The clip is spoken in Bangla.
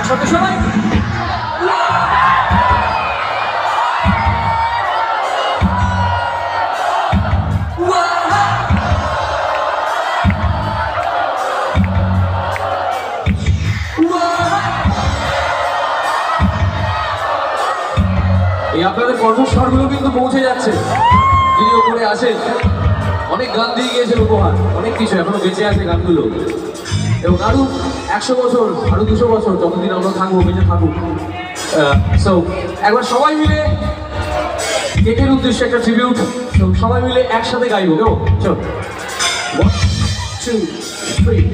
একসাথে সবাই এই আপনাদের কণ্ঠস্বরগুলো কিন্তু পৌঁছে যাচ্ছে। যিনি ওপরে আছেন অনেক গান দিয়ে গিয়েছেন উপহার, অনেক কিছু এখনো বেঁচে আছে গানগুলো, এবং আরো 100 বছর আরো 200 বছর যতদিন আমরা থাকবো বেঁচে থাকুক। সো একবার সবাই মিলে কেকের উদ্দেশ্যে একটা ট্রিবিউট, সবাই মিলে একসাথে গাইবো। কেউ চল 1 2 3